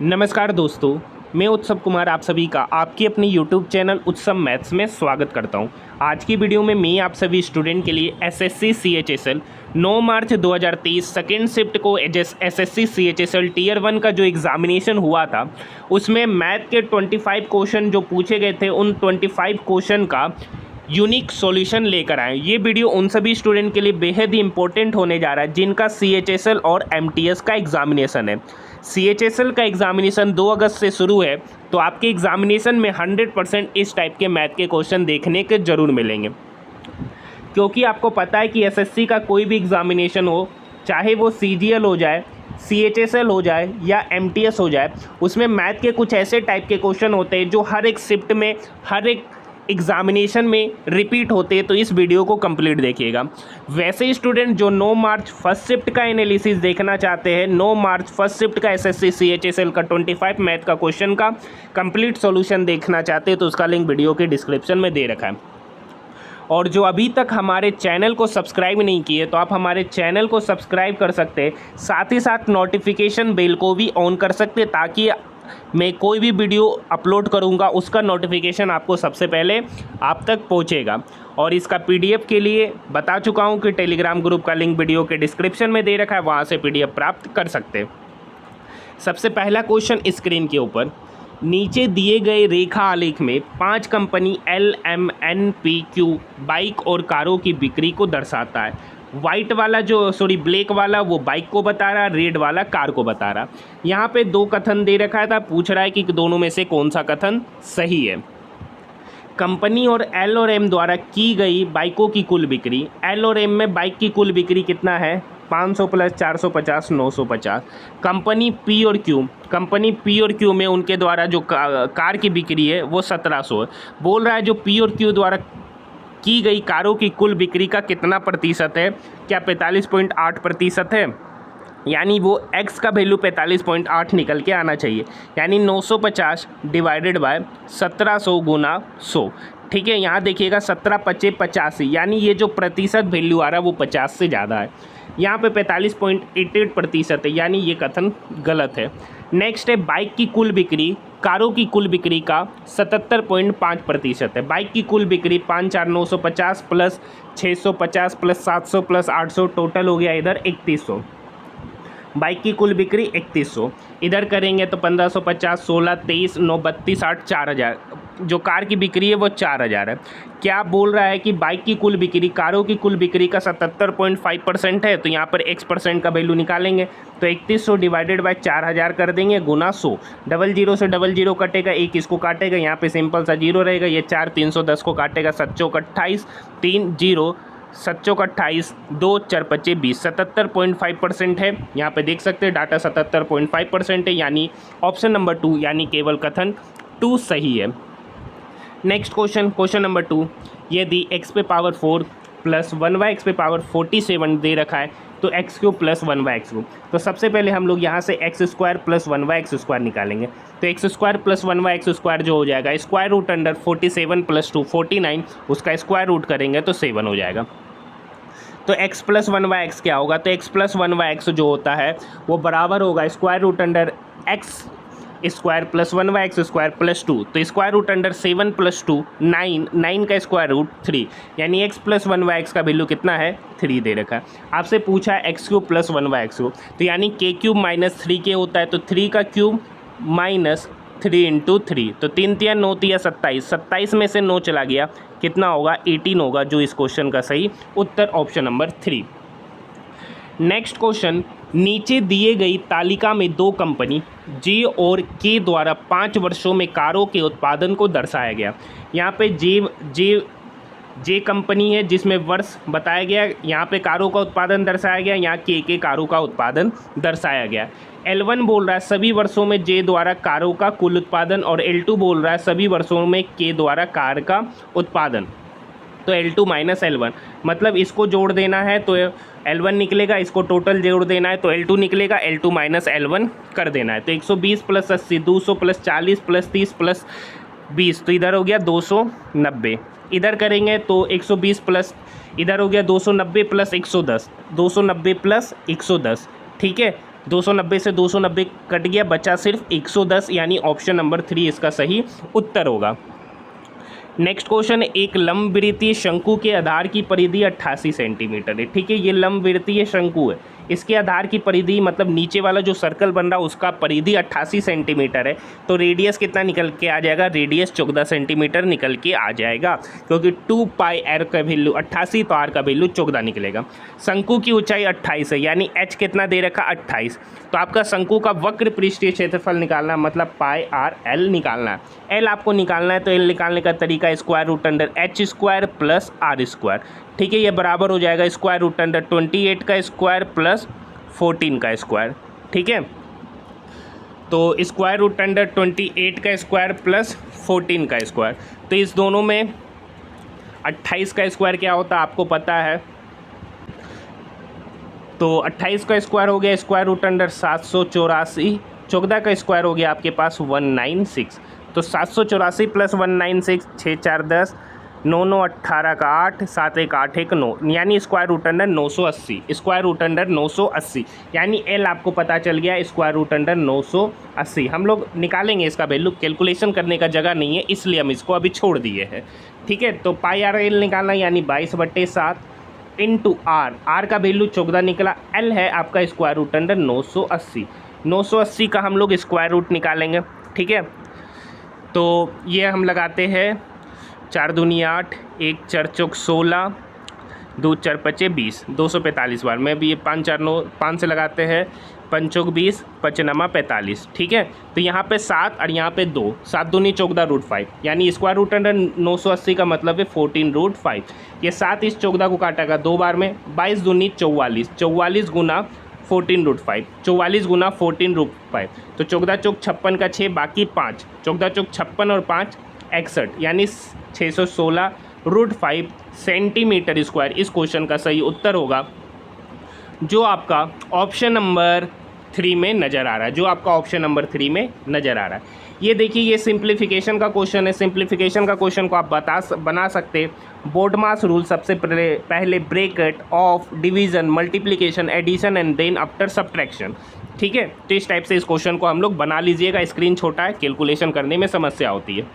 नमस्कार दोस्तों, मैं उत्सव कुमार आप सभी का आपके अपने YouTube चैनल उत्सव मैथ्स में स्वागत करता हूं। आज की वीडियो में मैं आप सभी स्टूडेंट के लिए एसएससी सीएचएसएल 9 मार्च 2023 सेकेंड शिफ्ट को एसएससी सीएचएसएल टीयर 1 का जो एग्जामिनेशन हुआ था उसमें मैथ के 25 क्वेश्चन जो पूछे गए थे उन 25 क्वेश्चन का यूनिक सॉल्यूशन लेकर आए। ये वीडियो उन सभी स्टूडेंट के लिए बेहद ही इंपॉर्टेंट होने जा रहा है जिनका सीएचएसएल और एमटीएस का एग्जामिनेशन है। सीएचएसएल का एग्जामिनेशन 2 अगस्त से शुरू है, तो आपके एग्जामिनेशन में 100% इस टाइप के मैथ के क्वेश्चन देखने के जरूर मिलेंगे, क्योंकि आपको पता है कि एसएससी का कोई भी एग्जामिनेशन हो, चाहे वो सीजीएल हो जाए, सीएचएसएल हो जाए या एमटीएस हो जाए, उसमें मैथ के कुछ ऐसे टाइप के क्वेश्चन होते हैं जो हर एक शिफ्ट में हर एक एग्जामिनेशन में रिपीट होते हैं। तो इस वीडियो को कंप्लीट देखिएगा। वैसे स्टूडेंट जो 9 मार्च फर्स्ट शिफ्ट का एनालिसिस देखना चाहते हैं, 9 मार्च फर्स्ट शिफ्ट का एसएससी सीएचएसएल का 25 मैथ का क्वेश्चन का कंप्लीट सॉल्यूशन देखना चाहते हैं, तो उसका लिंक वीडियो के डिस्क्रिप्शन में दे रखा है। और जो अभी तक हमारे चैनल को सब्सक्राइब नहीं किए तो आप हमारे चैनल को सब्सक्राइब कर सकते हैं, साथ ही साथ नोटिफिकेशन बेल को भी ऑन कर सकते हैं ताकि मैं कोई भी वीडियो अपलोड करूंगा उसका नोटिफिकेशन आपको सबसे पहले आप तक पहुंचेगा। और इसका पीडीएफ के लिए बता चुका हूं कि टेलीग्राम ग्रुप का लिंक वीडियो के डिस्क्रिप्शन में दे रखा है, वहां से पीडीएफ प्राप्त कर सकते हैं। सबसे पहला क्वेश्चन स्क्रीन के ऊपर नीचे दिए गए रेखा आलेख में 5 कंपनी LMNPQ बाइक और कारों की बिक्री को दर्शाता है। वाइट वाला ब्लैक वाला वो बाइक को बता रहा, रेड वाला कार को बता रहा। यहाँ पे 2 कथन दे रखा था, पूछ रहा है कि दोनों में से कौन सा कथन सही है। कंपनी और एल और एम द्वारा की गई बाइकों की कुल बिक्री, एल और एम में बाइक की कुल बिक्री कितना है 500 प्लस 450 950। कंपनी पी और क्यू में उनके द्वारा जो कार की बिक्री है वो 1700 है। बोल रहा है जो पी और क्यू द्वारा की गई कारों की कुल बिक्री का कितना प्रतिशत है, क्या 45.8% है, यानी वो x का वैल्यू 45.8 निकल के आना चाहिए, यानी 950 डिवाइडेड बाय 1700 गुना 100। ठीक है, यहाँ देखिएगा 17 × 85, यानी ये जो प्रतिशत वैल्यू आ रहा है वो 50 से ज़्यादा है। यहाँ पे 45.88% है, यानी ये कथन गलत है। नेक्स्ट है बाइक की कुल बिक्री कारों की कुल बिक्री का 77.5% है। बाइक की कुल बिक्री 54950 प्लस 650 प्लस 700 प्लस 800 टोटल हो गया इधर 3100। बाइक की कुल बिक्री 3100, इधर करेंगे तो 1550 16 23 9 32 8 4000। जो कार की बिक्री है वो 4000 है। क्या बोल रहा है कि बाइक की कुल बिक्री कारों की कुल बिक्री का 77.5% है, तो यहाँ पर x% का वैल्यू निकालेंगे तो 3100 डिवाइडेड बाय 4000 कर देंगे गुना 100। 00 से 00 कटेगा, 1 इसको काटेगा, यहाँ पे सिंपल सा 0 रहेगा, ये 4 310 को काटेगा, 7 चौक 28 3 0 7 चौक 28 2 4 25 20 77.5% है। यहाँ पे देख सकते हैं डाटा 77.5% है, यानी ऑप्शन नंबर 2 यानी केवल कथन 2 सही है। नेक्स्ट क्वेश्चन नंबर 2, यदि x पे पावर 4 प्लस 1y x पे पावर 47 दे रखा है तो x³ प्लस 1y x³। तो सबसे पहले हम लोग यहाँ से x² प्लस 1y x² निकालेंगे, तो x² प्लस 1y x² जो हो जाएगा स्क्वायर रूट अंडर 47 प्लस 2 49, उसका स्क्वायर रूट करेंगे तो 7 हो जाएगा। तो x प्लस 1y x क्या होगा, तो x प्लस 1y x जो होता है वो बराबर होगा square root under x square plus 1y x² plus 2, तो स्क्वायर रूट अंडर 7 प्लस 2 9, 9 का स्क्वायर रूट 3, यानी x प्लस 1y x का वैल्यू कितना है 3 दे रखा है। आपसे पूछा है x³ प्लस 1y x³, तो यानी k³ माइनस 3k होता है, तो 3 का क्यूब माइनस 3 इंटू 3, तो 3 3 9 3 27, 27 में से 9 चला गया, कितना होगा 18 होगा, जो इस क्वेश्चन का सही उत्तर ऑप्शन नंबर 3। नेक्स्ट क्वेश्चन, नीचे दिए गई तालिका में 2 कंपनी जे और के द्वारा 5 वर्षों में कारों के उत्पादन को दर्शाया गया। यहाँ पे जे कंपनी है जिसमें वर्ष बताया गया, यहाँ पे कारों का उत्पादन दर्शाया गया, यहाँ के कारों का उत्पादन दर्शाया गया। L1 बोल रहा है सभी वर्षों में जे द्वारा कारों का कुल उत्पादन, और L2 बोल रहा है सभी वर्षों में के द्वारा कार का उत्पादन। तो L2 माइनस L1, मतलब इसको जोड़ देना है तो L1 निकलेगा, इसको टोटल जोड़ देना है तो L2 निकलेगा, L2 माइनस L1 कर देना है। तो 120 प्लस 80 200 प्लस 40 प्लस 30 प्लस 20, तो इधर हो गया 290। इधर करेंगे तो 120 प्लस इधर हो गया 290 प्लस 110, 290 प्लस 110। ठीक है, 290 से 290 कट गया, बचा सिर्फ 110, यानी ऑप्शन नंबर 3 इसका सही उत्तर होगा। नेक्स्ट क्वेश्चन, एक लंबवृत्तीय शंकु के आधार की परिधि 88 सेंटीमीटर है। ठीक है, ये लंबवृत्तीय शंकु है, इसके आधार की परिधि मतलब नीचे वाला जो सर्कल बन रहा है उसका परिधि 88 सेंटीमीटर है। तो रेडियस कितना निकल के आ जाएगा? रेडियस 14 सेंटीमीटर निकल के आ जाएगा, क्योंकि 2 पाई r का वैल्यू 88 तो r का वैल्यू 14 निकलेगा। शंकु की ऊंचाई 28 है, यानी h कितना दे रखा? 28। तो आपका शंकु का वक्र पृष्ठीय क्षेत्रफल निकालना है, मतलब पाई r l निकालना है। l आपको निकालना है, तो l निकालने का तरीका square root under h square plus r square. ठीक है, ये बराबर हो जाएगा स्क्वायर रूट अंडर 28 का स्क्वायर प्लस 14 का स्क्वायर। ठीक है, तो स्क्वायर रूट अंडर 28 का स्क्वायर प्लस 14 का स्क्वायर। तो इस दोनों में 28 का स्क्वायर क्या होता है आपको पता है, तो 28 का स्क्वायर हो गया स्क्वायर रूट अंडर 784, 14 का स्क्वायर हो गया आपके पास 196। तो 784 प्लस 196, 6 4 10, 9 9 18 का 8, 7 1 8 1 9, यानी square root under 980, square root under 980, यानी एल आपको पता चल गया स्क्वायर रूट अंडर 980। हम लोग निकालेंगे इसका वैल्यू, कैलकुलेशन करने का जगह नहीं है इसलिए हम इसको अभी छोड़ दिए हैं। ठीक है, तो पाई आर एल निकालना, यानी 22/7 इंटू आर का वैल्यू 14 निकला, एल है आपका स्क्वायर रूट अंडर 980। 980 का हम लोग स्क्वायर रूट निकालेंगे। ठीक है, तो ये हम लगाते हैं 4 दूनी 8, 1 4 चौक 16, 2 4 5 20, 245 बार में भी ये 5 4 9 5 से लगाते हैं, 5 चौक 20, 5 नमा 45। ठीक है, तो यहाँ पे 7 और यहाँ पे 2, 7 दूनी 14 रूट 5, यानी स्क्वायर रूट अंडर 980 का मतलब है 14 रूट 5। ये 7 इस 14 को काटेगा 2 बार में, 22 दूनी 44, 44 गुना 14 रूट 5, 44 गुना 14 रूट 5, तो 14 चौक 56 का 6, बाकी 5, 14 चौक 56 और 5 61, यानी 616 रूट 5 सेंटीमीटर स्क्वायर इस क्वेश्चन का सही उत्तर होगा, जो आपका ऑप्शन नंबर 3 में नज़र आ रहा है, जो आपका ऑप्शन नंबर 3 में नज़र आ रहा है। ये देखिए, ये सिंप्लीफिकेशन का क्वेश्चन है। सिंप्लीफिकेशन का क्वेश्चन को आप बना सकते बोर्डमास रूल, सबसे पहले bracket of division, multiplication, addition and then after subtraction. ठीक है, तो इस टाइप से इस क्वेश्चन को हम लोग बना लीजिएगा। स्क्रीन छोटा है, कैलकुलेशन करने में समस्या होती है।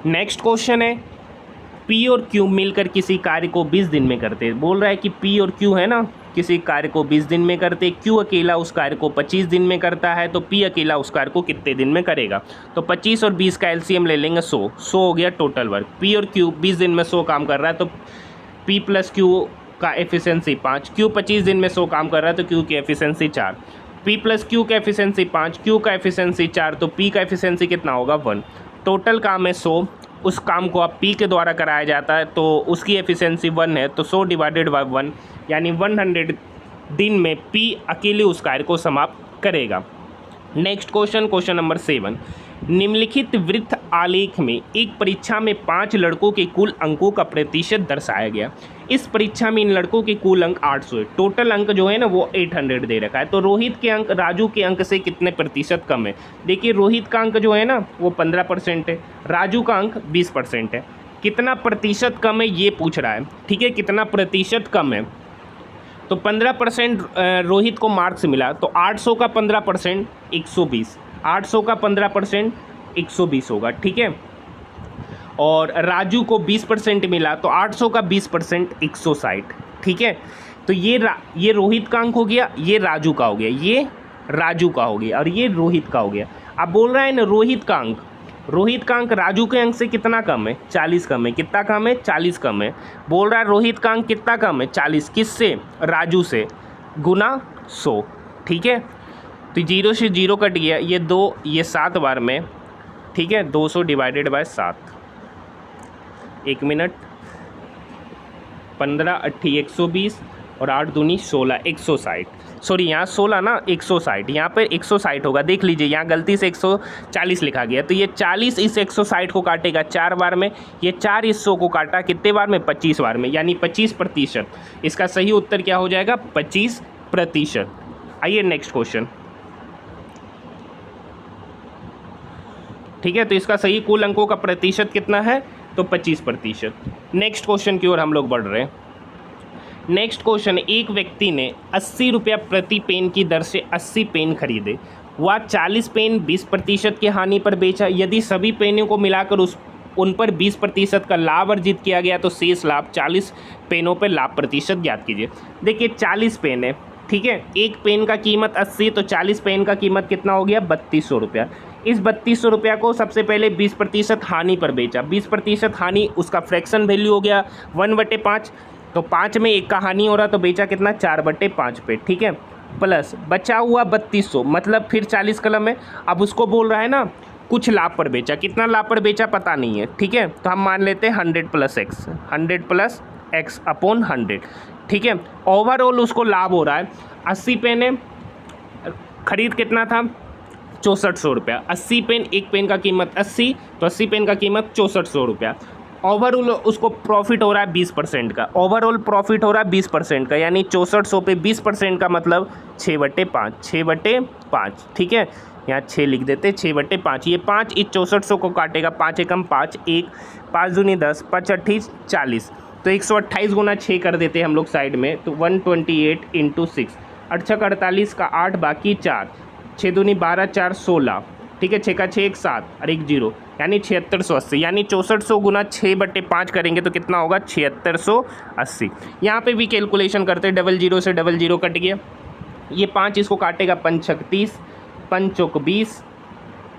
नेक्स्ट क्वेश्चन है, पी और क्यू मिलकर किसी कार्य को 20 दिन में करते हैं। बोल रहा है कि पी और क्यू है ना, किसी कार्य को 20 दिन में करते, क्यू अकेला उस कार्य को 25 दिन में करता है, तो पी अकेला उस कार्य को कितने दिन में करेगा? तो 25 और 20 का एलसीएम ले लेंगे 100 हो गया टोटल वर्क। पी और क्यू 20 दिन में 100 काम कर रहा है, तो पी प्लस क्यू का एफिशिएंसी 5, क्यू 25 दिन में 100 काम कर रहा है, तो क्यू की एफिशिएंसी 4, पी प्लस क्यू का एफिशिएंसी 5, क्यू का एफिशिएंसी 4, तो पी का एफिशिएंसी कितना होगा? 1। टोटल काम है 100, उस काम को आप पी के द्वारा कराया जाता है, तो उसकी एफिशिएंसी 1 है, तो 100 डिवाइडेड बाय 1, यानी 100 दिन में पी अकेले उस कार्य को समाप्त करेगा। नेक्स्ट क्वेश्चन, क्वेश्चन नंबर 7, निम्नलिखित वृत्त आलेख में एक परीक्षा में 5 लड़कों के कुल अंकों का प्रतिशत दर्शाया गया। इस परीक्षा में इन लड़कों के कुल अंक 800 है, टोटल अंक जो है ना वो 800 दे रखा है। तो रोहित के अंक राजू के अंक से कितने प्रतिशत कम है? देखिए, रोहित का अंक जो है ना वो 15% है, राजू का अंक 20% है। कितना प्रतिशत कम है ये पूछ रहा है। ठीक है, कितना प्रतिशत कम है? तो 15% रोहित को मार्क्स मिला, तो 800 का 15% 120, 800 का 15% 120 होगा। ठीक है, और राजू को 20% मिला, तो 800 का 20% 160। ठीक है, तो ये रोहित का अंक हो गया, ये राजू का हो गया, ये राजू का हो गया और ये रोहित का हो गया। अब बोल रहा है ना रोहित का अंक राजू के अंक से कितना कम है? 40 कम है। कितना कम है? 40 कम है। बोल रहा है रोहित का अंक कितना कम है? 40। किससे? राजू से, गुना 100। ठीक है, तो 0 से 0 कट गया, ये 2, ये 7 बार में। ठीक है, 200 डिवाइडेड बाय 7, 1 मिनट, 15 8 120 और 8 दूनी 16, 160। सॉरी, यहाँ 16 ना 160, यहाँ पर 160 होगा। देख लीजिए, यहाँ गलती से 140 लिखा गया, तो ये 40 इस 160 को काटेगा 4 बार में, ये 4 इस 100 को काटा कितने बार में? 25 बार में, यानी 25%। इसका सही उत्तर क्या हो जाएगा? 25%। आइए नेक्स्ट क्वेश्चन। ठीक है, तो इसका सही कुल अंकों का प्रतिशत कितना है? तो 25%। नेक्स्ट क्वेश्चन की ओर हम लोग बढ़ रहे हैं। नेक्स्ट क्वेश्चन, एक व्यक्ति ने 80 रुपया प्रति पेन की दर से 80 पेन खरीदे, वह 40 पेन 20% की हानि पर बेचा। यदि सभी पेनों को मिलाकर उन पर 20% का लाभ अर्जित किया गया तो शेष लाभ 40 पेनों पर लाभ प्रतिशत ज्ञात कीजिए। देखिए 40 पेन है, ठीक है, एक पेन का कीमत 80, तो 40 पेन का कीमत कितना हो गया, 3200 रुपया। इस 3200 रुपया को सबसे पहले 20% हानि पर बेचा। 20% हानि, उसका फ्रैक्शन वैल्यू हो गया 1/5, तो 5 में 1 का हानि हो रहा, तो बेचा कितना, 4/5 पे, ठीक है। प्लस बचा हुआ 3200, मतलब फिर 40 कलम है। अब उसको बोल रहा है ना कुछ लाभ पर बेचा, कितना लाभ पर बेचा पता नहीं है, ठीक है, तो हम मान लेते हैं 100 + x, 100 + x अपॉन 100, ठीक है। ओवरऑल उसको लाभ हो रहा है, 80 पेन है, खरीद कितना था, 6400 रुपया। 80 पेन, एक पेन का कीमत 80, तो 80 पेन का कीमत 6400 रुपया। ओवरऑल उसको प्रॉफिट हो रहा है 20% का, ओवरऑल प्रॉफिट हो रहा है 20% का, यानी 6400 पे 20% का मतलब 6/5, 6/5, ठीक है। यहाँ 6 लिख देते, 6/5। ये 5 इस 6400 को काटेगा, 5 एकम 5, 1, 5 दूनी 10, 5 अट्ठी 40, तो 128 गुना 6 कर देते हैं हम लोग साइड में, तो 128 × 6, 8 छक 48 का 8 बाकी 4, 6 दूनी 12, 4 16, ठीक है, 6 का 6 1 7 और 1 0, यानी 7680, यानी 6400 गुना 6/5 करेंगे तो कितना होगा, 7680। यहाँ पे भी कैलकुलेशन करते, 00 से 00 कट गया, ये 5 इसको काटेगा, 5 छक 30, 5 चौक 20,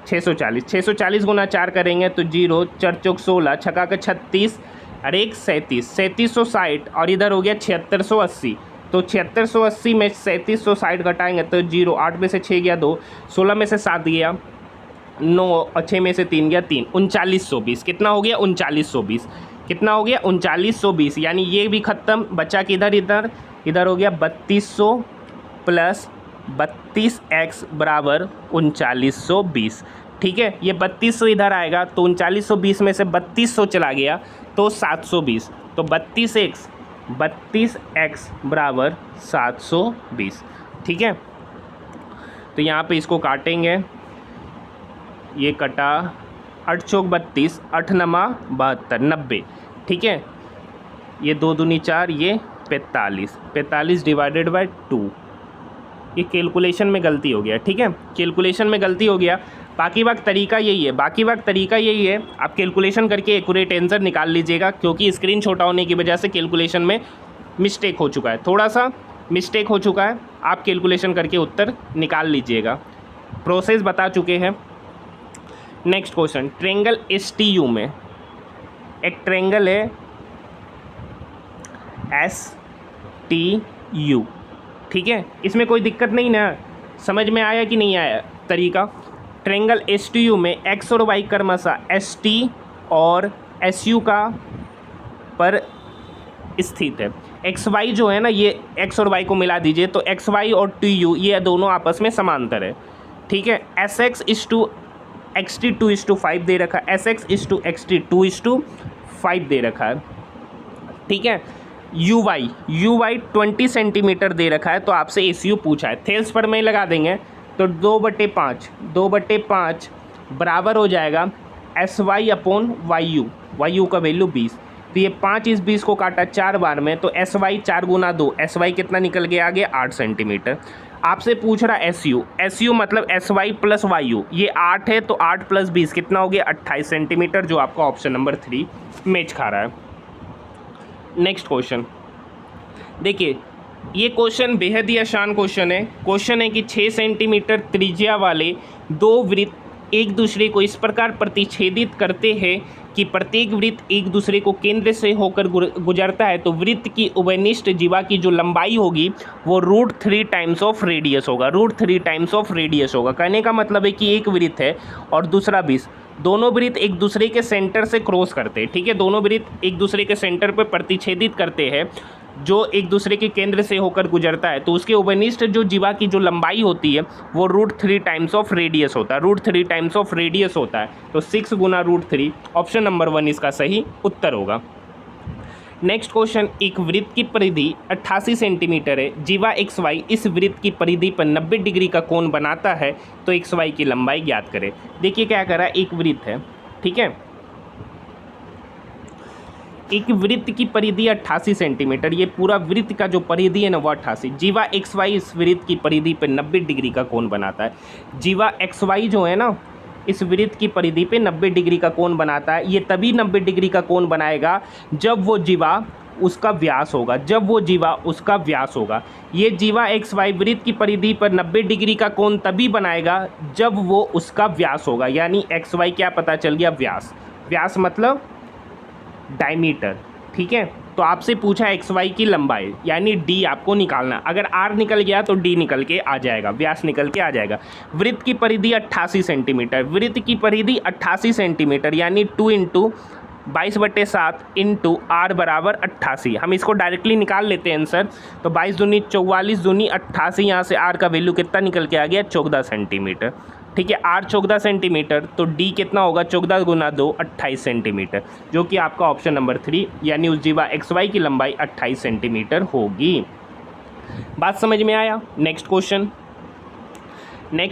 640, 640 गुना 4 करेंगे तो 0, 4 चौक 16, छका का 36 और 1 37, 3760, और इधर हो गया 7680, तो 7680 में 3760 घटाएंगे तो 0, 8 में से 6 गया 2, 16 में से 7 गया 9 और 6 में से 3 गया 3, 3920, कितना हो गया, 3920, कितना हो गया, 3920, यानी ये भी खत्म, बचा किधर, इधर, इधर हो गया 3200 + 32x बराबर 3920, ठीक है। ये 3200 इधर आएगा तो 3920 में से 3200 चला गया तो 720, तो 32x बराबर 720, ठीक है। तो यहाँ पे इसको काटेंगे, ये कटा 8 चौक 32, 8 नमा 72, 90, ठीक है। ये 2 दूनी 4, ये 45, 45 डिवाइडेड बाय 2, ये कैलकुलेशन में गलती हो गया, ठीक है, कैलकुलेशन में गलती हो गया। बाकी वक्त तरीका यही है, बाकी वक्त तरीका यही है, आप कैलकुलेशन करके एक्यूरेट आंसर निकाल लीजिएगा, क्योंकि स्क्रीन छोटा होने की वजह से कैलकुलेशन में मिस्टेक हो चुका है, थोड़ा सा मिस्टेक हो चुका है, आप कैलकुलेशन करके उत्तर निकाल लीजिएगा, प्रोसेस बता चुके हैं। नेक्स्ट क्वेश्चन, ट्रेंगल STU में एक ट्रेंगल है STU, ठीक है, इसमें कोई दिक्कत नहीं ना, समझ में आया कि नहीं आया तरीका। ट्रेंगल STU में x और y क्रमशः ST और SU का पर स्थित है। XY जो है ना, ये x और y को मिला दीजिए तो XY और TU ये दोनों आपस में समांतर है, ठीक है। SX = XT 2:5 दे रखा है, SX = XT 2:5 दे रखा है, ठीक है। UY 20 सेंटीमीटर दे रखा है, तो आपसे SU पूछा है, थेल्स पर में लगा देंगे तो 2/5 बराबर हो जाएगा SY अपॉन YU का वैल्यू 20, तो ये 5 इस 20 को काटा 4 बार में, तो SY 4 गुना 2, SY कितना निकल गया आगे, 8 सेंटीमीटर। आपसे पूछ रहा SU मतलब SY + YU, ये 8 है तो 8 + 20 कितना हो गया, 28 सेंटीमीटर, जो आपका ऑप्शन नंबर 3 मैच खा रहा है। नेक्स्ट क्वेश्चन देखिए, ये क्वेश्चन बेहद ही आसान क्वेश्चन है। क्वेश्चन है कि 6 सेंटीमीटर त्रिज्या वाले 2 वृत्त एक दूसरे को इस प्रकार प्रतिच्छेदित करते हैं कि प्रत्येक वृत्त एक दूसरे को केंद्र से होकर गुजरता है, तो वृत्त की उभयनिष्ठ जीवा की जो लंबाई होगी वो √3 टाइम्स ऑफ रेडियस होगा, √3 टाइम्स ऑफ रेडियस होगा। कहने का मतलब है कि एक वृत्त है और दूसरा 20, दोनों वृत्त एक दूसरे के सेंटर से क्रॉस करते हैं, ठीक है, दोनों वृत्त एक दूसरे के सेंटर पर प्रतिच्छेदित करते हैं, जो एक दूसरे के केंद्र से होकर गुजरता है, तो उसके उभयनिष्ठ जो जीवा की जो लंबाई होती है वो √3 टाइम्स ऑफ रेडियस होता है, √3 टाइम्स ऑफ रेडियस होता है, तो 6 गुना √3, ऑप्शन नंबर 1 इसका सही उत्तर होगा। नेक्स्ट क्वेश्चन, एक वृत्त की परिधि 88 सेंटीमीटर है, जीवा XY इस वृत्त की परिधि पर 90 डिग्री का कोण बनाता है, तो XY की लंबाई ज्ञात करें। देखिए क्या करा, एक वृत्त है, ठीक है, एक वृत्त की परिधि 88 सेंटीमीटर, ये पूरा वृत्त का जो परिधि है ना वो 88। जीवा एक्स वाई इस वृत्त की परिधि पर 90 डिग्री का कोण बनाता है। जीवा एक्स वाई जो है ना इस वृत्त की परिधि पे 90 डिग्री का कोण बनाता है। ये तभी 90 डिग्री का कोण बनाएगा जब वो जीवा उसका व्यास होगा, जब वो जीवा उसका व्यास होगा। ये जीवा एक्स वाई वृत्त की परिधि पर 90 डिग्री का कोण तभी बनाएगा जब वो उसका व्यास होगा। यानी एक्स वाई क्या पता चल गया, व्यास। व्यास मतलब डायमीटर, ठीक है। तो आपसे पूछा एक्स वाई की लंबाई यानी डी आपको निकालना। अगर आर निकल गया तो डी निकल के आ जाएगा, व्यास निकल के आ जाएगा। वृत्त की परिधि 88 सेंटीमीटर, वृत्त की परिधि 88 सेंटीमीटर यानी 2 × 22/7 इंटू आर बराबर 88। हम इसको डायरेक्टली निकाल लेते हैं आंसर। तो 22 दूनी 44 दूनी 88, यहाँ से आर का वैल्यू कितना निकल के आ गया, 14 सेंटीमीटर, ठीक है। आर 14 सेंटीमीटर तो डी कितना होगा, 14 × 2 28 सेंटीमीटर, जो कि आपका ऑप्शन नंबर 3 यानी उस जीवा एक्स वाई की लंबाई 28 सेंटीमीटर होगी। बात समझ में आया। नेक्स्ट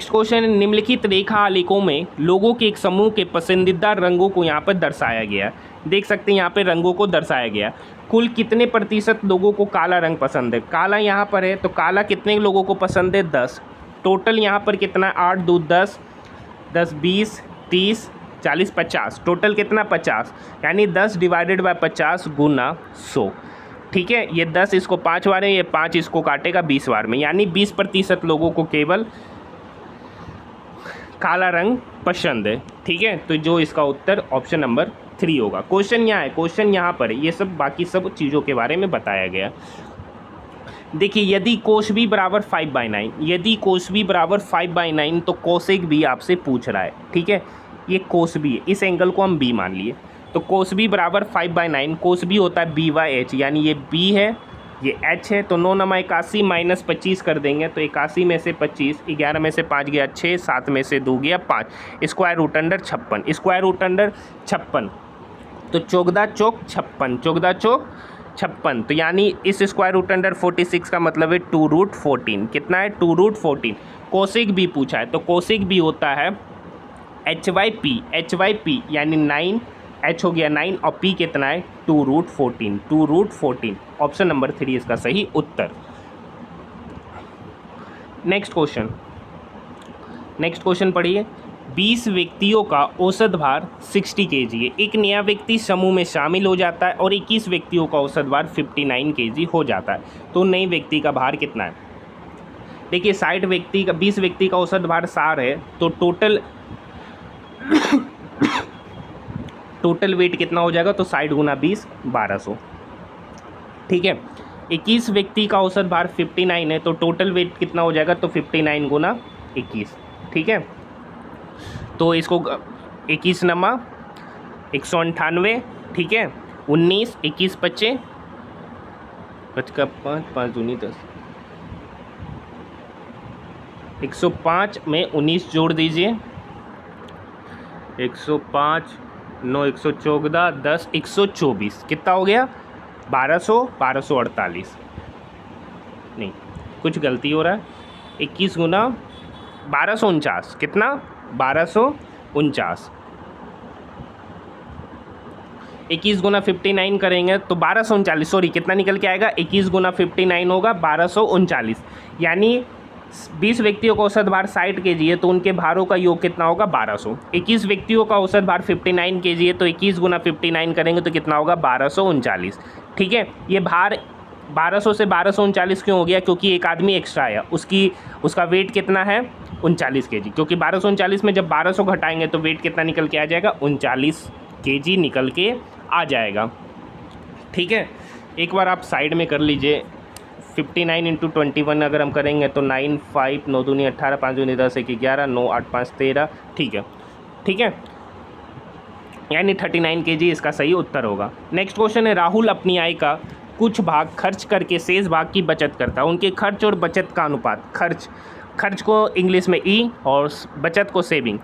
क्वेश्चन निम्नलिखित रेखा आलेखों में लोगों के एक समूह के पसंदीदा रंगों को यहाँ पर दर्शाया गया। देख सकते हैं यहाँ पे रंगों को दर्शाया गया। कुल कितने प्रतिशत लोगों को काला रंग पसंद है, काला यहाँ पर है तो काला कितने लोगों को पसंद है, 10। टोटल यहाँ पर कितना, 8 2 10, 10 20 30 40 50, टोटल कितना 50, यानी 10 / 50 × 100, ठीक है। ये 10 इसको 5 बार है, ये 5 इसको काटेगा 20 बार में, यानी 20% लोगों को केवल काला रंग पसंद है, ठीक है। तो जो इसका उत्तर ऑप्शन नंबर 3 होगा। क्वेश्चन यहाँ है, क्वेश्चन यहाँ पर है, ये सब बाकी सब चीज़ों के बारे में बताया गया। देखिए यदि कोस बी बराबर 5/9, यदि कोस बी बराबर 5/9 तो कोसेक बी आपसे पूछ रहा है, ठीक है। ये कोस बी है, इस एंगल को हम बी मान लिए, तो कोस बी बराबर 5/9, कोस बी होता है BH, यानी ये बी है ये h है। तो 9 × 81 - 25 कर देंगे तो 81 में से 25, 11 में से 5 गया 6, 7 में से 2 गया 5, square root under 56, square root under 56, तो 14 चौक 56, 14 चौक 56, तो यानी इस स्क्वायर रूट अंडर 46 का मतलब है 2√14, कितना है 2√14। कोसेक बी पूछा है तो कोसेक बी होता है HYP यानी 9, h हो गया 9 और p कितना है 2√14, 2√14, ऑप्शन नंबर 3 इसका सही उत्तर। नेक्स्ट क्वेश्चन पढ़िए। 20 व्यक्तियों का औसत भार 60 kg है। एक नया व्यक्ति समूह में शामिल हो जाता है और 21 व्यक्तियों का औसत भार 59 kg हो जाता है, तो नए व्यक्ति का भार कितना है। देखिए 20 व्यक्ति का औसत भार 60 है तो टोटल वेट कितना हो जाएगा, तो 60 × 20 1200, ठीक है। 21 व्यक्ति का औसत भार 59 है तो टोटल वेट कितना हो जाएगा, तो 59 × 21, ठीक है। तो इसको 21 नमा 198, ठीक है। 19 21 25 5 का 5 5 दूनी 10, 105 में 19 जोड़ दीजिए, 105 9 114 10 124, कितना हो गया 1248, नहीं कुछ गलती हो रहा है, 21 × 1249, कितना 1249, 21 × 59 करेंगे तो 1239, सॉरी कितना निकल के आएगा, 21 × 59 होगा 1239, यानी 20 व्यक्तियों का औसत भार 60 kg है तो उनके भारों का योग कितना होगा 1200। 21 व्यक्तियों का औसत भार 59 kg है तो 21 × 59 करेंगे तो कितना होगा 1239, ठीक है। ये भार 1200 से 1239 क्यों हो गया, क्योंकि एक आदमी एक्स्ट्रा आया, उसका वेट कितना है 39 kg, क्योंकि 1239 में जब 1200 घटाएंगे तो वेट कितना निकल के आ जाएगा 39 kg निकल के आ जाएगा, ठीक है। एक बार आप साइड में कर लीजिए। 59 × 21 अगर हम करेंगे तो 9 5 9 दूनी 18 5 दूनी 10 1 11 9 8 5 13, ठीक है, यानी 39 kg इसका सही उत्तर होगा। नेक्स्ट क्वेश्चन है, राहुल अपनी आय का कुछ भाग खर्च करके शेष भाग की बचत करता है। उनके खर्च और बचत का अनुपात, खर्च को इंग्लिश में ई और बचत को सेविंग,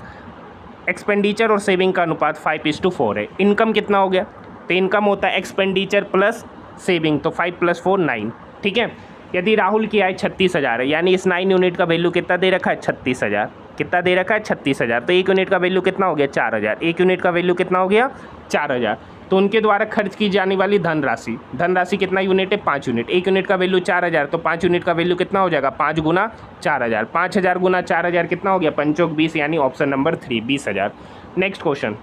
एक्सपेंडिचर और सेविंग का अनुपात 5:4 है। इनकम कितना हो गया, तो इनकम होता है एक्सपेंडिचर प्लस सेविंग, तो 5 + 4 9, ठीक है। यदि राहुल की आय 36,000 है, यानी इस 9 यूनिट का वैल्यू कितना दे रखा है 36,000, कितना दे रखा है 36,000, तो 1 यूनिट का वैल्यू कितना हो गया 4,000, 1 यूनिट का वैल्यू कितना हो गया 4,000। तो उनके द्वारा खर्च की जाने वाली धनराशि कितना यूनिट है 5 यूनिट, 1 यूनिट का वैल्यू 4,000, तो 5 यूनिट का वैल्यू कितना हो जाएगा 5 गुना 4,000, 5,000 गुना 4,000 कितना हो गया 5 चौक 20, यानी option number 3 20,000। Next question,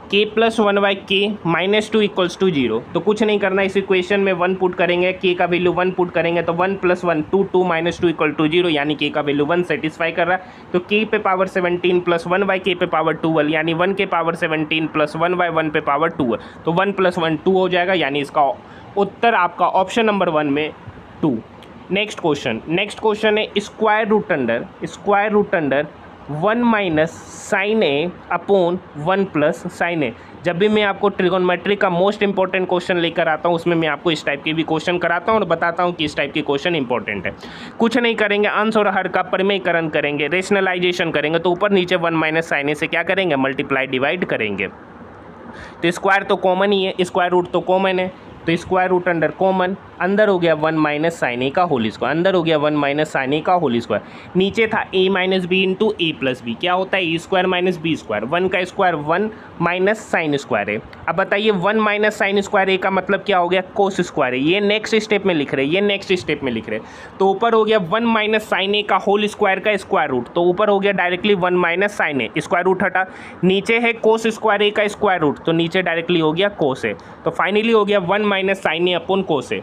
k + 1/k -2 = 0। तो कुछ नहीं करना, इस इक्वेशन में 1 पुट करेंगे, k का वैल्यू 1 पुट करेंगे तो 1 + 1 2 2 -2 = 0, यानी k का वैल्यू 1 सेटिस्फाई कर रहा है। तो k पे पावर 17 + 1/k पे पावर 12, यानी 1 के पावर 17 + 1/1 पे पावर 2, तो 1 + 1 2 हो जाएगा, यानी इसका उत्तर आपका ऑप्शन नंबर 1 में 2। नेक्स्ट क्वेश्चन है square root under 1 - sin a upon 1 + sin a। जब भी मैं आपको ट्रिगोनोमेट्री का मोस्ट इंपॉर्टेंट क्वेश्चन लेकर आता हूँ, उसमें मैं आपको इस टाइप के भी क्वेश्चन कराता हूँ और बताता हूँ कि इस टाइप के क्वेश्चन इंपॉर्टेंट है। कुछ नहीं करेंगे, अंश और हर का परिमेयकरण करेंगे, रेशनलाइजेशन करेंगे, तो ऊपर नीचे 1 - sin a से क्या करेंगे मल्टीप्लाई डिवाइड करेंगे। तो स्क्वायर तो कॉमन ही है, स्क्वायर रूट तो कॉमन है, तो स्क्वायर रूट अंडर कॉमन, अंदर हो गया 1 - sin a का होल स्क्वायर, अंदर हो गया 1 - sin a का होल स्क्वायर, नीचे था a - b into a + b, क्या होता है a square minus b square, 1 का स्क्वायर 1 - sin स्क्वायर है। अब बताइए 1 - sin स्क्वायर a का मतलब क्या हो गया कोस स्क्वायर है, ये नेक्स्ट स्टेप में लिख रहे हैं, तो ऊपर हो गया 1 - sin a का होल स्क्वायर का स्क्वायर रूट, तो ऊपर हो गया directly 1 - sin a, square root हटा, नीचे है कोस स्क्वायर a का स्क्वायर रूट, तो नीचे डायरेक्टली हो गया कोस a, तो फाइनली हो गया 1 - sin a upon cos a,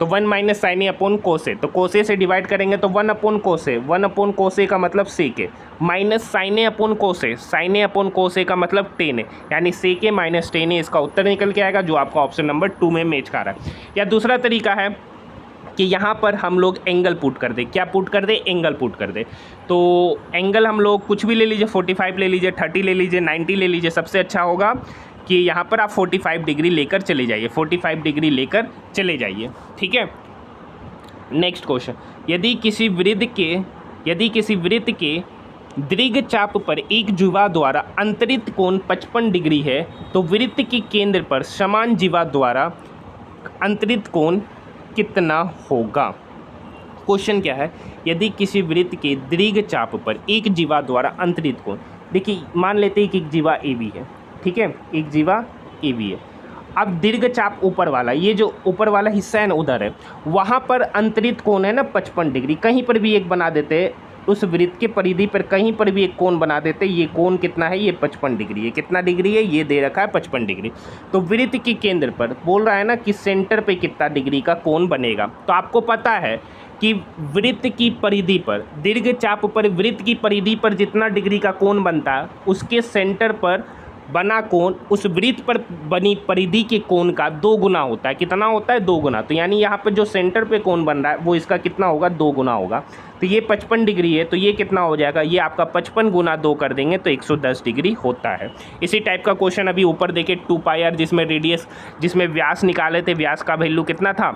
तो 1 - sin a upon cos a, तो कोस a से डिवाइड करेंगे तो 1 अपॉन कोस a का मतलब sec minus sin a upon cos a का मतलब टेन है, यानी सेक माइनस टेन है, इसका उत्तर निकल के आएगा जो आपका ऑप्शन नंबर 2 में मैच कर रहा है। या दूसरा तरीका है कि यहाँ पर हम लोग एंगल पुट कर दे, क्या पुट कर दे एंगल पुट कर दे, तो एंगल हम लोग कुछ भी ले लीजिए, 45 ले लीजिए, 30 ले लीजिए, 90 ले लीजिए, सबसे अच्छा होगा कि यहाँ पर आप 45 डिग्री लेकर चले जाइए, 45 डिग्री लेकर चले जाइए, ठीक है। नेक्स्ट क्वेश्चन, यदि किसी वृत्त के दीर्घ चाप पर एक जीवा द्वारा अंतरित कोण 55 डिग्री है, तो वृत्त के केंद्र पर समान जीवा द्वारा अंतरित कोण कितना होगा। क्वेश्चन क्या है, यदि किसी वृत्त के दीर्घ चाप पर एक जीवा द्वारा अंतरित कोण, देखिए मान लेते हैं कि एक जीवा ए बी है, ठीक है, एक जीवा ए बी है। अब दीर्घ चाप ऊपर वाला, ये जो ऊपर वाला हिस्सा है ना उधर है, वहाँ पर अंतरित कोण है ना 55 डिग्री, कहीं पर भी एक बना देते हैं, उस वृत्त के परिधि पर कहीं पर भी एक कोण बना देते, ये कोण कितना है ये 55 डिग्री है, कितना डिग्री है ये दे रखा है 55 डिग्री। तो वृत्त के केंद्र पर बोल रहा है ना कि सेंटर पे कितना डिग्री का कोण बनेगा, तो आपको पता है कि वृत्त की परिधि पर, दीर्घ चाप पर वृत्त की परिधि पर जितना डिग्री का कोण बनता है, उसके सेंटर पर बना कोण उस वृत्त पर बनी परिधि के कोण का 2 गुना होता है। कितना होता है 2 गुना, तो यानी यहाँ पर जो सेंटर पे कोण बन रहा है वो इसका कितना होगा 2 गुना होगा। तो ये 55 डिग्री है, तो ये कितना हो जाएगा, ये आपका 55 गुना 2 कर देंगे तो 110 डिग्री होता है। इसी टाइप का क्वेश्चन अभी ऊपर देखिए 2πr, जिसमें रेडियस, जिसमें व्यास निकाले थे, व्यास का वैल्यू कितना था,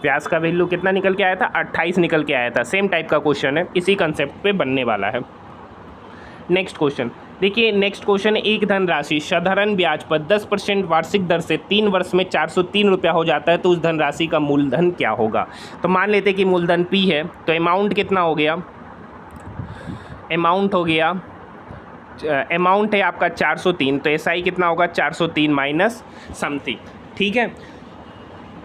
व्यास का वैल्यू कितना निकल के आया था 28 निकल के आया था। सेम टाइप का क्वेश्चन है, इसी कंसेप्ट पे बनने वाला है। नेक्स्ट क्वेश्चन देखिए, नेक्स्ट क्वेश्चन है, एक धनराशि साधारण ब्याज पर 10% वार्षिक दर से 3 वर्ष में 403 रुपया हो जाता है, तो उस धनराशि का मूलधन क्या होगा। तो मान लेते हैं कि मूलधन P है, तो अमाउंट कितना हो गया, अमाउंट है आपका 403, तो SI कितना होगा 403 माइनस समथिंग, ठीक है।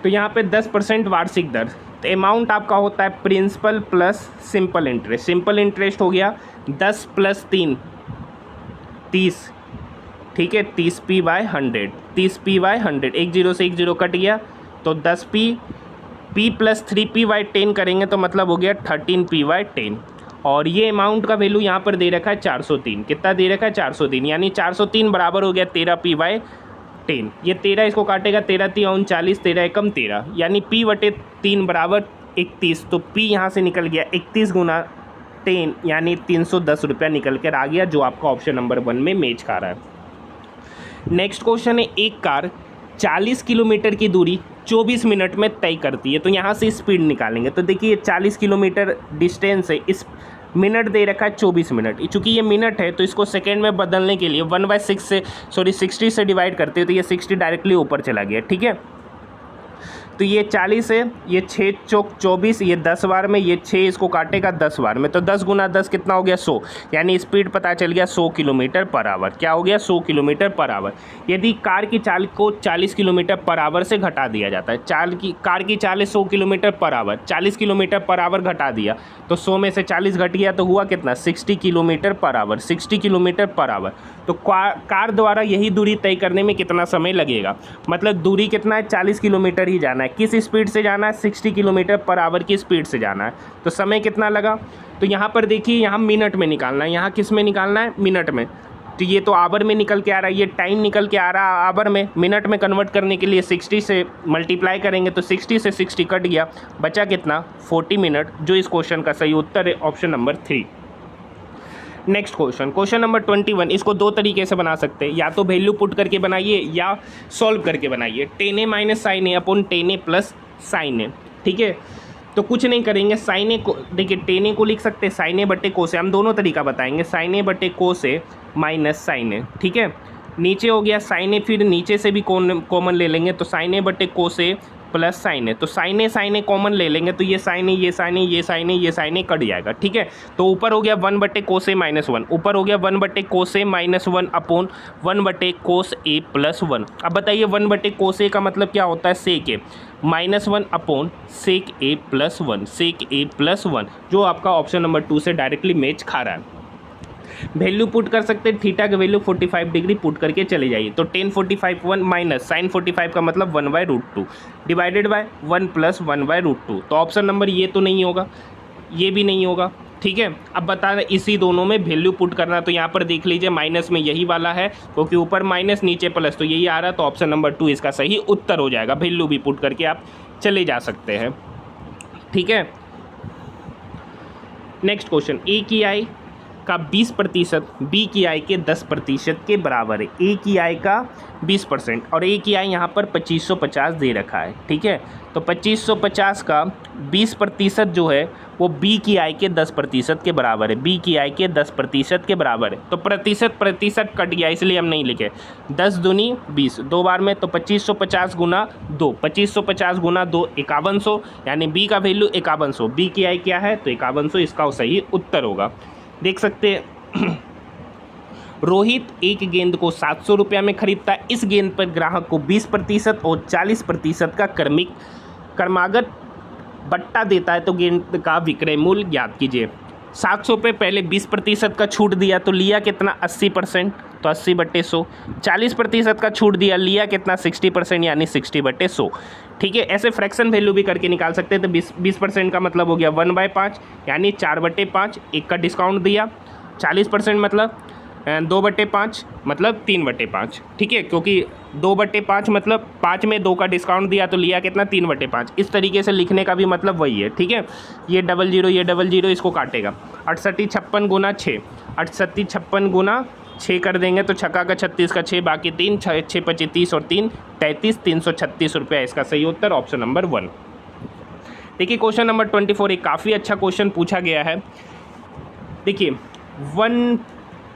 तो यहाँ पे 10% वार्षिक दर, तो अमाउंट आपका होता है principal plus simple interest, simple interest हो गया 10 + 3 30, ठीक है, 30p/100, 30p/100, एक 0 से एक 0 कट गया, तो 10p, p + 3p/10 करेंगे तो मतलब हो गया 13p/10, और ये अमाउंट का वैल्यू यहाँ पर दे रखा है 403, कितना दे रखा है 403, यानी 403 बराबर हो गया 13p/10, ये 13 इसको काटेगा, 13 × 3 = 39, 13 × 1 = 13, यानी p/3 बराबर 31, तो p यहाँ से निकल गया 31 × 10, यानी 310 रुपया निकल कर आ गया, जो आपका ऑप्शन नंबर 1 में मैच कर रहा है। नेक्स्ट क्वेश्चन है, एक कार 40 किलोमीटर की दूरी 24 मिनट में तय करती है, तो यहाँ से स्पीड निकालेंगे। तो देखिए 40 किलोमीटर डिस्टेंस है, इस मिनट दे रखा है 24 मिनट, चूँकि ये मिनट है तो इसको सेकेंड में बदलने के लिए 1/6 से 60 से डिवाइड करते हैं, तो ये 60 डायरेक्टली ऊपर चला गया, ठीक है। तो ये 40 है, ये 6 चौक 24, ये 10 बार में, ये 6 इसको काटेगा 10 बार में, तो 10 गुना 10 कितना हो गया 100, यानी स्पीड पता चल गया 100 किलोमीटर पर आवर। क्या हो गया 100 किलोमीटर पर आवर। यदि कार की चाल को 40 किलोमीटर पर आवर से घटा दिया जाता है, कार की चाल 100 kilometre per hour, 40 kilometre per hour घटा दिया तो 100 में से 40 घट गया तो हुआ कितना 60 kilometre per hour, 60 kilometre per hour. तो कार द्वारा यही दूरी तय करने में कितना समय लगेगा, मतलब दूरी कितना है 40 किलोमीटर ही जाना है, किस स्पीड से जाना है 60 किलोमीटर पर आवर की स्पीड से जाना है, तो समय कितना लगा। तो यहाँ पर देखिए यहाँ मिनट में निकालना है, यहाँ किस में निकालना है मिनट में, तो ये तो आवर में निकल के आ रहा है, ये टाइम निकल के आ रहा है आवर में, मिनट में कन्वर्ट करने के लिए 60 से मल्टीप्लाई करेंगे तो 60 से 60 कट गया, बचा कितना 40 मिनट, जो इस क्वेश्चन का सही उत्तर है option number 3। Next question number 21, इसको दो तरीके से बना सकते हैं, या तो वैल्यू पुट करके बनाइए या सॉल्व करके बनाइए। टेन ए माइनस साइन ए अपॉन टेन ए प्लस साइन ए, ठीक है। तो कुछ नहीं करेंगे, साइन ए को देखिए टेन ए को लिख सकते हैं साइन ए बटे कोस ए, हम दोनों तरीका बताएंगे, साइन ए बटे कोस ए माइनस साइन ए, ठीक है। नीचे हो गया साइन ए, फिर नीचे से भी कॉमन ले लेंगे तो साइन ए बटे कोस ए प्लस साइन ए, तो साइन ए कॉमन ले लेंगे तो ये साइन ए, ये साइन ए, ये साइन ए, ये साइन ए कट जाएगा, ठीक है। तो ऊपर हो गया 1 बटे कोस ए माइनस 1, ऊपर हो गया 1 बटे कोस ए माइनस 1 अपॉन 1 बटे कोस ए प्लस 1। अब बताइए 1 बटे कोस ए का मतलब क्या होता है सेक ए, माइनस 1 अपॉन सेक ए प्लस 1, सेक ए प्लस 1, जो आपका ऑप्शन नंबर 2 से डायरेक्टली मैच खा रहा है। वैल्यू पुट कर सकते हैं, थीटा की वैल्यू 45 डिग्री पुट करके चले जाइए, तो टेन 45 1 माइनस साइन 45 का मतलब 1/√2 डिवाइडेड बाय 1 प्लस 1/√2, तो ऑप्शन नंबर ये तो नहीं होगा, ये भी नहीं होगा, ठीक है। अब बता रहे इसी दोनों में वैल्यू पुट करना, तो यहाँ पर देख लीजिए माइनस में यही वाला है, क्योंकि ऊपर माइनस नीचे प्लस, तो यही आ रहा है, तो ऑप्शन नंबर 2 इसका सही उत्तर हो जाएगा। वैल्यू भी पुट करके आप चले जा सकते हैं, ठीक है। नेक्स्ट क्वेश्चन, ए की आई का 20% बी की आई के 10% के बराबर है। ए की आई का 20% और ए की आई यहाँ पर 2550 दे रखा है, ठीक है। तो 2550 का 20% जो है वो बी की आई के 10% के बराबर है, बी की आई के 10% के बराबर है। तो प्रतिशत कट गया इसलिए हम नहीं लिखे, 10 दूनी 20 दो बार में, तो 2550 गुना 2, 2550 गुना 2 5100, यानी बी का वैल्यू 5100, बी की आई क्या है तो 5100, इसका सही उत्तर होगा। देख सकते हैं रोहित एक गेंद को 700 रुपया में खरीदता है, इस गेंद पर ग्राहक को 20% और 40% का क्रमागत बट्टा देता है, तो गेंद का विक्रय मूल्य ज्ञात कीजिए। 700 पे पहले 20% का छूट दिया तो लिया कितना 80%, तो 80/100, 40% का छूट दिया लिया कितना 60%, यानी 60/100, ठीक है। ऐसे फ्रैक्शन वैल्यू भी करके निकाल सकते हैं, तो 20% का मतलब हो गया 1/5, यानी 4/5, एक का डिस्काउंट दिया, 40% मतलब 2/5 मतलब 3/5, ठीक है, क्योंकि 2/5 मतलब 5 में 2 का डिस्काउंट दिया तो लिया कितना 3/5। इस तरीके से लिखने का भी मतलब वही है, ठीक है। ये 00 ये 00 इसको काटेगा, 68 56 गुना 6, 68 56 गुना 6 कर देंगे तो छक्का का 36 का 6 बाकी 3, 6 25 30 और 3 33, 336 रुपया इसका सही उत्तर ऑप्शन नंबर 1। देखिए क्वेश्चन नंबर 24 एक काफ़ी अच्छा क्वेश्चन पूछा गया है। देखिए 1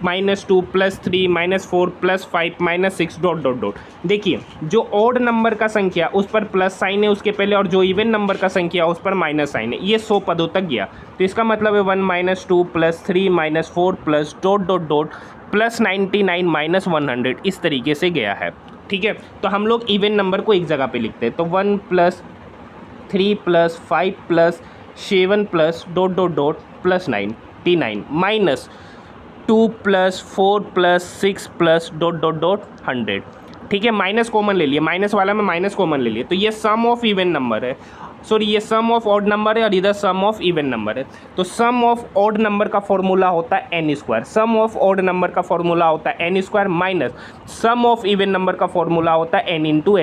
-2 +3 -4 +5 -6 ... देखिए जो ऑड नंबर का संख्या उस पर प्लस साइन है उसके पहले, और जो इवन नंबर का संख्या उस पर माइनस साइन है, ये 100 पदों तक गया, तो इसका मतलब है 1 -2 +3 -4 +... +99 -100 इस तरीके से गया है, ठीक है। तो हम लोग इवन नंबर को एक जगह पे लिखते हैं, तो 1 +3 +5 +7 +... -99 -2 +4 +6 +... ठीक है। माइनस कॉमन ले लिए, माइनस वाला में माइनस कॉमन ले लिए, तो ये सम ऑफ इवन नंबर है, सॉरी ये सम ऑफ ऑड नंबर है और इधर सम ऑफ इवन नंबर है। तो सम ऑफ ऑड नंबर का फॉर्मूला होता है n², sum of odd number का फॉर्मूला होता है n² minus sum of even number का फॉर्मूला होता है n ×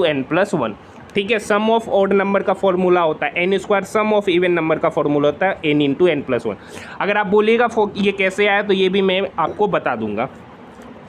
n+1, ठीक है। सम ऑफ ऑड नंबर का फॉर्मूला होता है n², sum of even number का फॉर्मूला होता है n × n+1। अगर आप बोलिएगा ये कैसे आया तो ये भी मैं आपको बता दूंगा,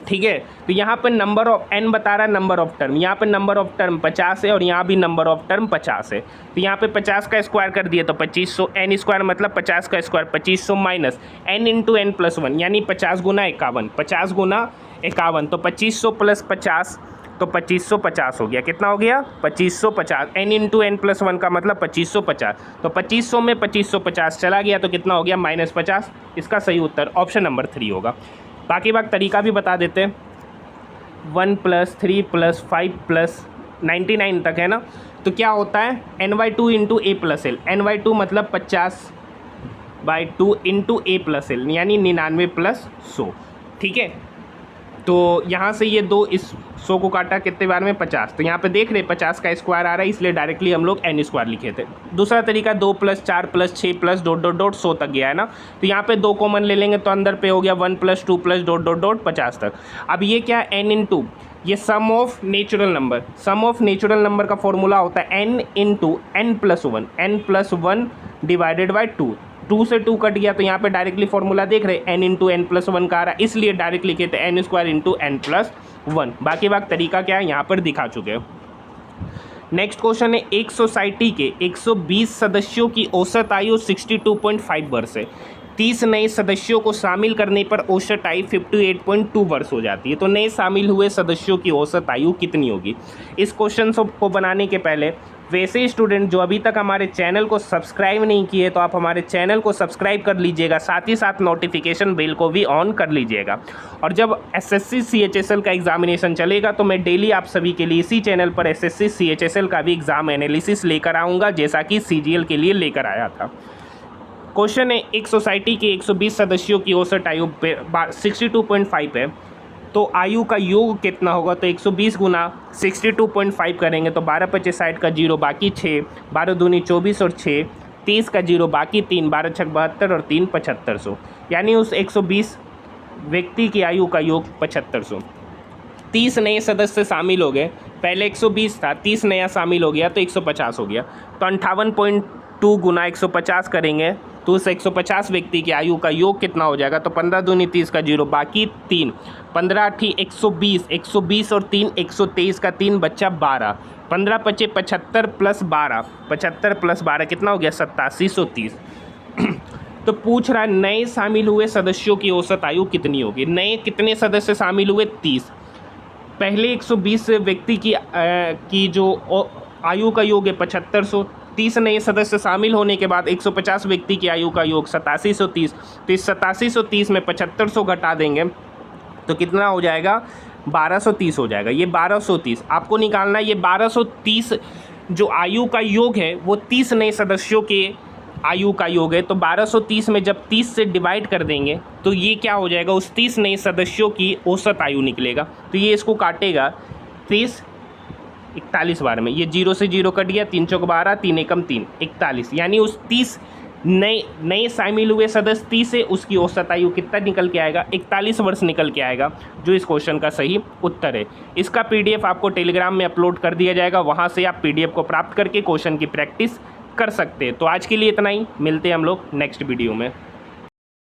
ठीक है। तो यहाँ पर नंबर ऑफ n बता रहा है नंबर ऑफ टर्म, यहाँ पर नंबर ऑफ टर्म 50 है और यहाँ भी नंबर ऑफ टर्म 50 है, तो यहाँ पे 50 का स्क्वायर कर दिया तो 2500, n² मतलब 50 का स्क्वायर 2500 माइनस n × n+1, यानी 50 गुना 51, 50 गुना 51, तो 2500 + 50 तो 2550 हो गया। कितना हो गया? 2550। n इंटू एन प्लस 1 का मतलब 2550। तो 2500 में 2550 चला गया तो कितना हो गया? -50। इसका सही उत्तर ऑप्शन नंबर 3 होगा। बाकी तरीका भी बता देते हैं। 1 + 3 + 5 + 99 तक है ना, तो क्या होता है? n/2 इंटू ए प्लस एल। n/2 मतलब 50/2 इंटू ए प्लस एल, यानी 99 + 100। ठीक है, तो यहाँ से ये 2 इस 100 को काटा कितने बार में? 50। तो यहाँ पे देख रहे 50 का स्क्वायर आ रहा है, इसलिए डायरेक्टली हम लोग n² लिखे थे। दूसरा तरीका 2 + 4 + 6 + ... 100 तक गया है ना, तो यहाँ पे 2 कॉमन ले लेंगे तो अंदर पे हो गया 1 + 2 + ... 50 तक। अब ये क्या है? n इंटू ये sum of natural number. Sum of natural number का फॉर्मूला होता है n into n + 1, n + 1 divided by 2। 2 से 2 कट गया तो यहाँ पे डायरेक्टली फॉर्मूला देख रहे n इंटू n + 1 का आ रहा है, इसलिए डायरेक्ट लिखे थे n² इंटू n + 1। बाकी तरीका क्या है यहाँ पर दिखा चुके हैं। नेक्स्ट क्वेश्चन है, एक सोसाइटी के 120 सदस्यों की औसत आयु 62.5 वर्ष है। 30 नए सदस्यों को शामिल करने पर औसत आयु 58.2 वर्ष हो जाती है। तो नए शामिल हुए सदस्यों की औसत आयु कितनी होगी? इस क्वेश्चन को बनाने के पहले वैसे स्टूडेंट जो अभी तक हमारे चैनल को सब्सक्राइब नहीं किए तो आप हमारे चैनल को सब्सक्राइब कर लीजिएगा, साथ ही साथ नोटिफिकेशन बेल को भी ऑन कर लीजिएगा। और जब SSC CHSL का एग्जामिनेशन चलेगा तो मैं डेली आप सभी के लिए इसी चैनल पर SSC CHSL का भी एग्ज़ाम एनालिसिस लेकर आऊँगा, जैसा कि CGL के लिए लेकर आया था। क्वेश्चन है, एक सोसाइटी के 120 सदस्यों की औसत आयु 62.5 है, तो आयु का योग कितना होगा? तो 120 गुना 62.5 करेंगे तो 12 × 5 60 का 0 बाकी 6, 12 दूनी 24 और 6 30 का 0 बाकी 3, 12 × 6 72 और 3 7500, यानी उस 120 व्यक्ति की आयु का योग 7500। 30 नए सदस्य शामिल हो गए, पहले 120 था, 30 नया शामिल हो गया तो 150 हो गया। तो 58.2 गुना 150 करेंगे तो उस 150 व्यक्ति की आयु का योग कितना हो जाएगा? तो 15 दूनी 30 का 0 बाकी 3, 15 × 120, 120 और 3 123 का 3 बच्चा 12, 15 × 5 75 + 12, 75 + 12 कितना हो गया? 8730। तो पूछ रहा है नए शामिल हुए सदस्यों की औसत आयु कितनी होगी? नए कितने सदस्य शामिल हुए? 30। पहले 120 व्यक्ति की जो आयु का योग है 7500। 30 नए सदस्य शामिल होने के बाद 150 व्यक्ति की आयु का योग 8730। तो इस 8730 में 7500 घटा देंगे तो कितना हो जाएगा? 1230 हो जाएगा। ये 1230 आपको निकालना है। ये 1230 जो आयु का योग है वो 30 नए सदस्यों के आयु का योग है। तो 1230 में जब 30 से डिवाइड कर देंगे तो ये क्या हो जाएगा? उस 30 नए सदस्यों की औसत आयु निकलेगा। तो ये इसको काटेगा 30 41 बार में, ये 0 से 0 कट गया, 3 × 4 12, 3 × 1 3 41, यानी उस 30 नए शामिल हुए सदस्य 30 से उसकी औसत आयु कितना निकल के आएगा? 41 वर्ष निकल के आएगा, जो इस क्वेश्चन का सही उत्तर है। इसका PDF आपको टेलीग्राम में अपलोड कर दिया जाएगा, वहाँ से आप PDF को प्राप्त करके क्वेश्चन की प्रैक्टिस कर सकते हैं। तो आज के लिए इतना ही, मिलते हैं हम लोग नेक्स्ट वीडियो में।